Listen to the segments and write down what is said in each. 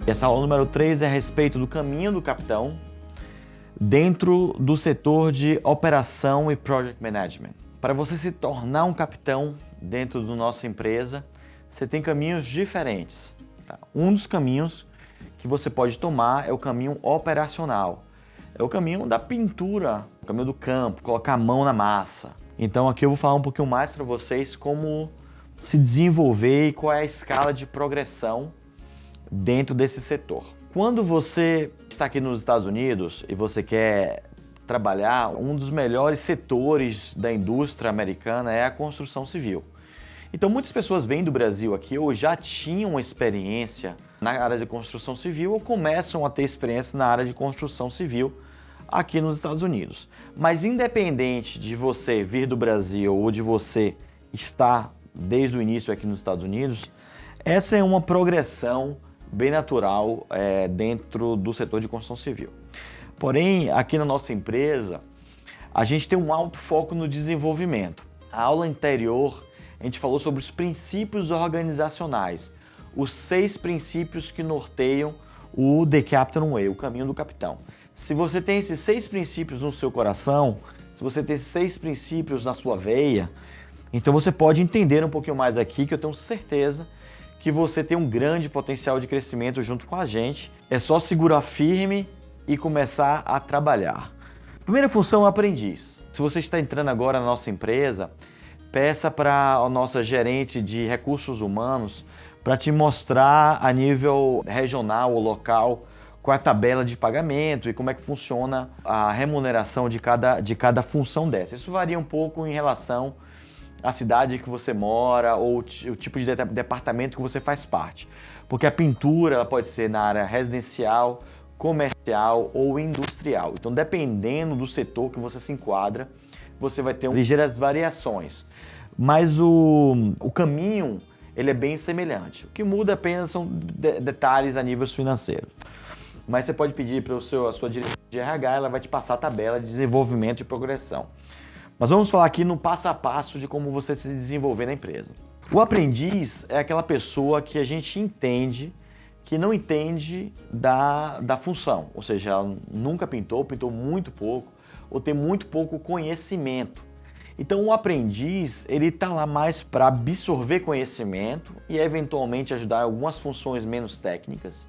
Essa aula número 3 é a respeito do caminho do capitão dentro do setor de operação e project management. Para você se tornar um capitão dentro da nossa empresa, você tem caminhos diferentes. Tá? Um dos caminhos que você pode tomar é o caminho operacional. É o caminho da pintura, o caminho do campo, colocar a mão na massa. Então aqui eu vou falar um pouquinho mais para vocês como se desenvolver e qual é a escala de progressão dentro desse setor. Quando você está aqui nos Estados Unidos e você quer trabalhar, um dos melhores setores da indústria americana é a construção civil. Então muitas pessoas vêm do Brasil aqui ou já tinham experiência na área de construção civil ou começam a ter experiência na área de construção civil aqui nos Estados Unidos. Mas independente de você vir do Brasil ou de você estar desde o início aqui nos Estados Unidos, essa é uma progressão bem natural dentro do setor de construção civil. Porém, aqui na nossa empresa, a gente tem um alto foco no desenvolvimento. A aula anterior, a gente falou sobre os princípios organizacionais, os 6 princípios que norteiam o The Captain Way, o caminho do capitão. Se você tem esses 6 princípios no seu coração, se você tem esses 6 princípios na sua veia, então você pode entender um pouquinho mais aqui, que eu tenho certeza que você tem um grande potencial de crescimento junto com a gente. É só segurar firme e começar a trabalhar. Primeira função, aprendiz. Se você está entrando agora na nossa empresa, peça para a nossa gerente de recursos humanos para te mostrar a nível regional ou local qual é a tabela de pagamento e como é que funciona a remuneração de cada função dessa. Isso varia um pouco em relação a cidade que você mora ou o tipo de departamento que você faz parte. Porque a pintura ela pode ser na área residencial, comercial ou industrial. Então, dependendo do setor que você se enquadra, você vai ter ligeiras variações. Mas o caminho ele é bem semelhante. O que muda apenas são detalhes a nível financeiro. Mas você pode pedir para a sua diretora de RH, ela vai te passar a tabela de desenvolvimento e progressão. Mas vamos falar aqui no passo a passo de como você se desenvolver na empresa. O aprendiz é aquela pessoa que a gente entende que não entende da função, ou seja, ela nunca pintou muito pouco, ou tem muito pouco conhecimento. Então o aprendiz, ele está lá mais para absorver conhecimento e eventualmente ajudar em algumas funções menos técnicas,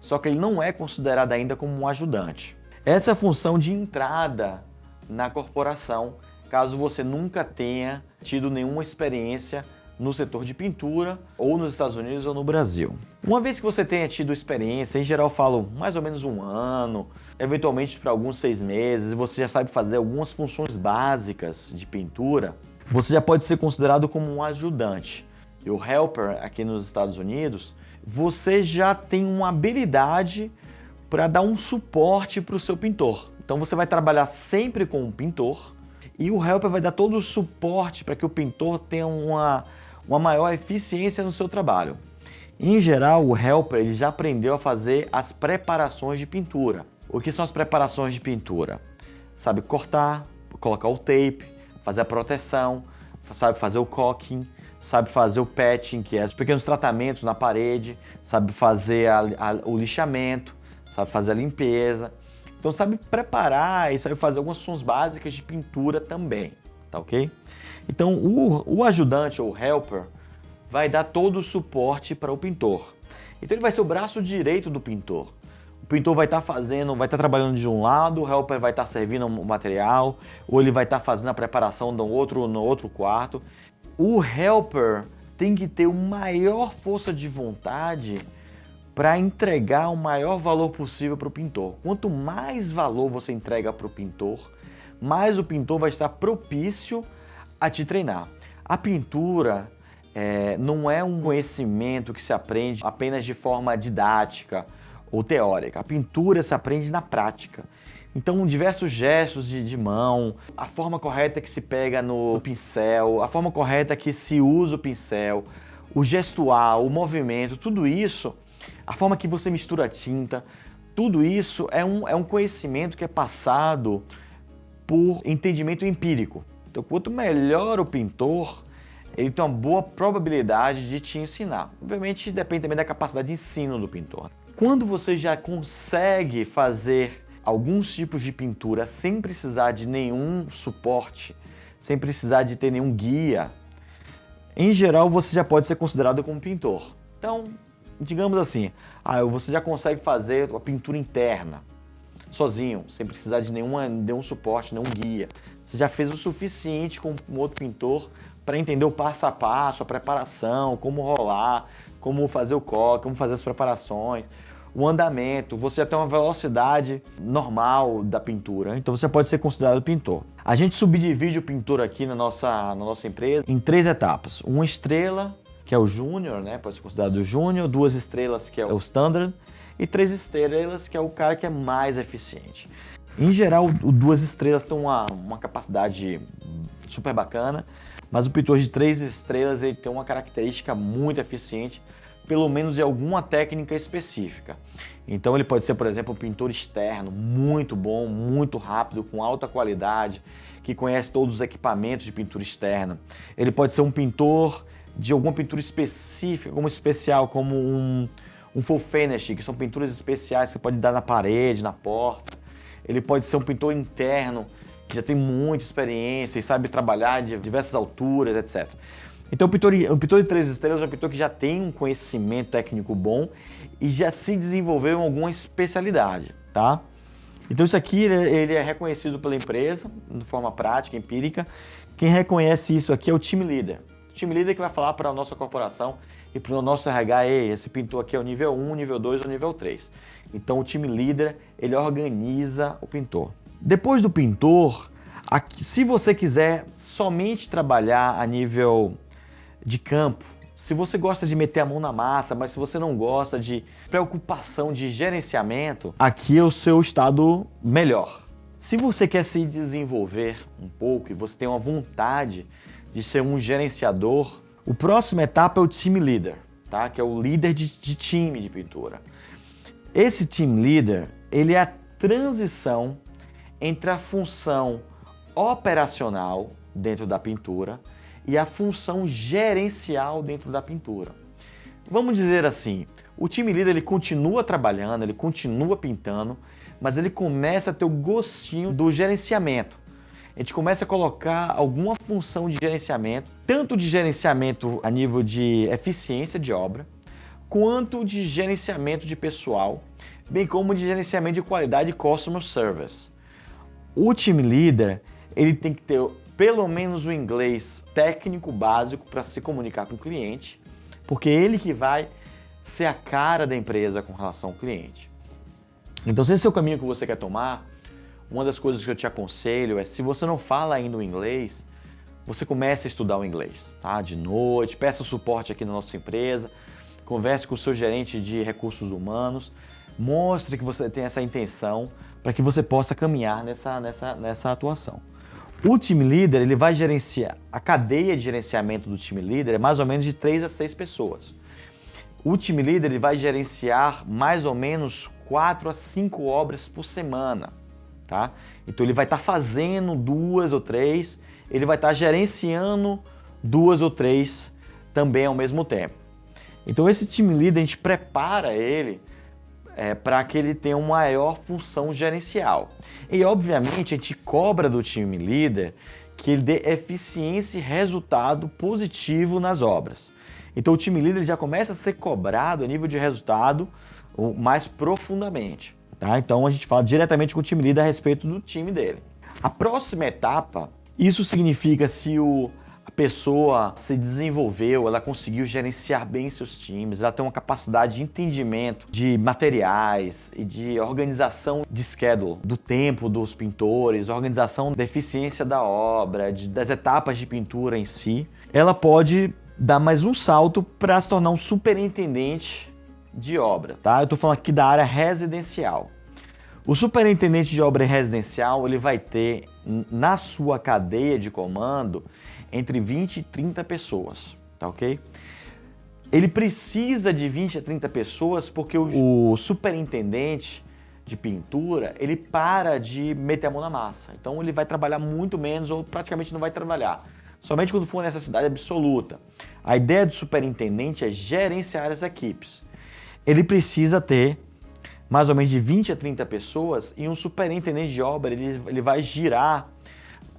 só que ele não é considerado ainda como um ajudante. Essa é a função de entrada na corporação, caso você nunca tenha tido nenhuma experiência no setor de pintura, ou nos Estados Unidos ou no Brasil. Uma vez que você tenha tido experiência, em geral eu falo mais ou menos 1 ano, eventualmente para alguns 6 meses, e você já sabe fazer algumas funções básicas de pintura, você já pode ser considerado como um ajudante. E o helper aqui nos Estados Unidos, você já tem uma habilidade para dar um suporte para o seu pintor. Então você vai trabalhar sempre com um pintor, e o helper vai dar todo o suporte para que o pintor tenha uma maior eficiência no seu trabalho. Em geral, o helper ele já aprendeu a fazer as preparações de pintura. O que são as preparações de pintura? Sabe cortar, colocar o tape, fazer a proteção, sabe fazer o caulking, sabe fazer o patching, que é os pequenos tratamentos na parede, sabe fazer o lixamento, sabe fazer a limpeza. Então sabe preparar e sabe fazer algumas funções básicas de pintura também, tá ok? Então o ajudante ou helper vai dar todo o suporte para o pintor. Então ele vai ser o braço direito do pintor. O pintor vai estar trabalhando de um lado, o helper vai estar servindo o material, ou ele vai estar fazendo a preparação no outro quarto. O helper tem que ter uma maior força de vontade para entregar o maior valor possível para o pintor. Quanto mais valor você entrega para o pintor, mais o pintor vai estar propício a te treinar. A pintura não é um conhecimento que se aprende apenas de forma didática ou teórica. A pintura se aprende na prática. Então, diversos gestos de mão, a forma correta que se pega no pincel, a forma correta que se usa o pincel, o gestual, o movimento, tudo isso, a forma que você mistura a tinta, tudo isso é um conhecimento que é passado por entendimento empírico. Então, quanto melhor o pintor, ele tem uma boa probabilidade de te ensinar. Obviamente, depende também da capacidade de ensino do pintor. Quando você já consegue fazer alguns tipos de pintura sem precisar de nenhum suporte, sem precisar de ter nenhum guia, em geral você já pode ser considerado como pintor. Então, digamos assim, você já consegue fazer a pintura interna sozinho, sem precisar de nenhum suporte, nenhum guia. Você já fez o suficiente com um outro pintor para entender o passo a passo, a preparação, como rolar, como fazer o coque, como fazer as preparações, o andamento. Você já tem uma velocidade normal da pintura, então você pode ser considerado pintor. A gente subdivide o pintor aqui na nossa empresa em 3 etapas. 1 estrela, que é o júnior, né? Pode ser considerado o júnior, 2 estrelas, que é o standard, e 3 estrelas, que é o cara que é mais eficiente. Em geral, o 2 estrelas tem uma capacidade super bacana, mas o pintor de 3 estrelas ele tem uma característica muito eficiente, pelo menos em alguma técnica específica. Então ele pode ser, por exemplo, um pintor externo muito bom, muito rápido, com alta qualidade, que conhece todos os equipamentos de pintura externa. Ele pode ser um pintor de alguma pintura específica, como especial, como um full finish, que são pinturas especiais que você pode dar na parede, na porta. Ele pode ser um pintor interno, que já tem muita experiência e sabe trabalhar de diversas alturas, etc. Então o pintor de 3 estrelas é um pintor que já tem um conhecimento técnico bom e já se desenvolveu em alguma especialidade, tá? Então isso aqui ele é reconhecido pela empresa, de forma prática, empírica. Quem reconhece isso aqui é o team leader. O team leader que vai falar para a nossa corporação e para o nosso RH, esse pintor aqui é o nível 1, nível 2 ou nível 3. Então o team leader, ele organiza o pintor. Depois do pintor, se você quiser somente trabalhar a nível de campo, se você gosta de meter a mão na massa, mas se você não gosta de preocupação de gerenciamento, aqui é o seu estado melhor. Se você quer se desenvolver um pouco e você tem uma vontade de ser um gerenciador, a próxima etapa é o team leader, tá? Que é o líder de time de pintura. Esse team leader, ele é a transição entre a função operacional dentro da pintura e a função gerencial dentro da pintura. Vamos dizer assim, o time leader ele continua trabalhando, ele continua pintando, mas ele começa a ter o gostinho do gerenciamento. A gente começa a colocar alguma função de gerenciamento, tanto de gerenciamento a nível de eficiência de obra, quanto de gerenciamento de pessoal, bem como de gerenciamento de qualidade e customer service. O time leader ele tem que ter pelo menos o inglês técnico básico para se comunicar com o cliente, porque é ele que vai ser a cara da empresa com relação ao cliente. Então, se esse é o caminho que você quer tomar, uma das coisas que eu te aconselho é, se você não fala ainda o inglês, você comece a estudar o inglês, tá? De noite, peça suporte aqui na nossa empresa, converse com o seu gerente de recursos humanos, mostre que você tem essa intenção para que você possa caminhar nessa atuação. O time leader ele vai gerenciar, a cadeia de gerenciamento do time leader é mais ou menos de 3 a 6 pessoas. O time leader ele vai gerenciar mais ou menos 4 a 5 obras por semana, tá? Então ele vai estar fazendo 2 ou 3, ele vai estar gerenciando 2 ou 3 também ao mesmo tempo. Então esse time leader a gente prepara ele para que ele tenha uma maior função gerencial. E obviamente a gente cobra do time leader que ele dê eficiência e resultado positivo nas obras. Então o time leader já começa a ser cobrado a nível de resultado mais profundamente. Tá? Então a gente fala diretamente com o time leader a respeito do time dele. A próxima etapa, isso significa se a pessoa se desenvolveu, ela conseguiu gerenciar bem seus times, ela tem uma capacidade de entendimento de materiais e de organização de schedule, do tempo dos pintores, organização da eficiência da obra, das etapas de pintura em si. Ela pode dar mais um salto para se tornar um superintendente de obra, tá? Eu estou falando aqui da área residencial. O superintendente de obra residencial, ele vai ter na sua cadeia de comando entre 20 e 30 pessoas, tá ok? Ele precisa de 20 a 30 pessoas porque o superintendente de pintura, ele para de meter a mão na massa. Então ele vai trabalhar muito menos ou praticamente não vai trabalhar. Somente quando for uma necessidade absoluta. A ideia do superintendente é gerenciar as equipes. Ele precisa ter mais ou menos de 20 a 30 pessoas, e um superintendente de obra ele vai girar,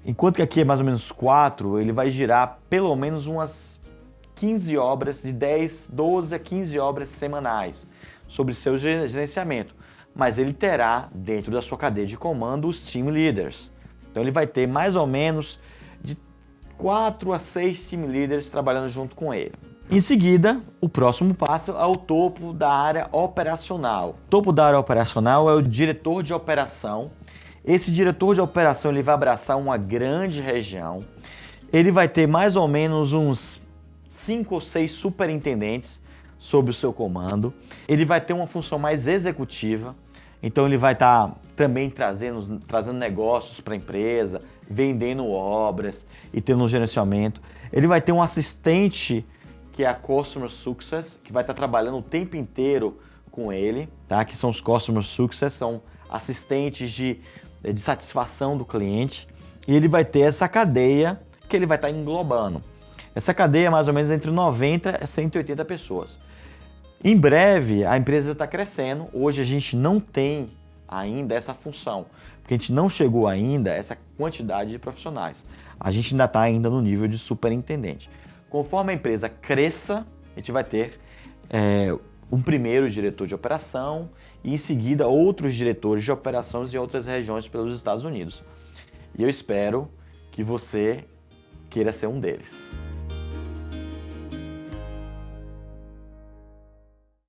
enquanto que aqui é mais ou menos 4, ele vai girar pelo menos umas 15 obras, de 12 a 15 obras semanais sobre seu gerenciamento. Mas ele terá dentro da sua cadeia de comando os team leaders. Então ele vai ter mais ou menos de 4 a 6 team leaders trabalhando junto com ele. Em seguida, o próximo passo é o topo da área operacional. O topo da área operacional é o diretor de operação. Esse diretor de operação ele vai abraçar uma grande região. Ele vai ter mais ou menos uns 5 ou 6 superintendentes sob o seu comando. Ele vai ter uma função mais executiva. Então ele vai estar também trazendo negócios para a empresa, vendendo obras e tendo um gerenciamento. Ele vai ter um assistente que é a Customer Success, que vai estar trabalhando o tempo inteiro com ele, tá? Que são os Customer Success, são assistentes de satisfação do cliente. E ele vai ter essa cadeia que ele vai estar englobando. Essa cadeia é mais ou menos entre 90 a 180 pessoas. Em breve, a empresa está crescendo. Hoje a gente não tem ainda essa função, porque a gente não chegou ainda a essa quantidade de profissionais. A gente ainda está ainda no nível de superintendente. Conforme a empresa cresça, a gente vai ter um primeiro diretor de operação e em seguida outros diretores de operações em outras regiões pelos Estados Unidos. E eu espero que você queira ser um deles.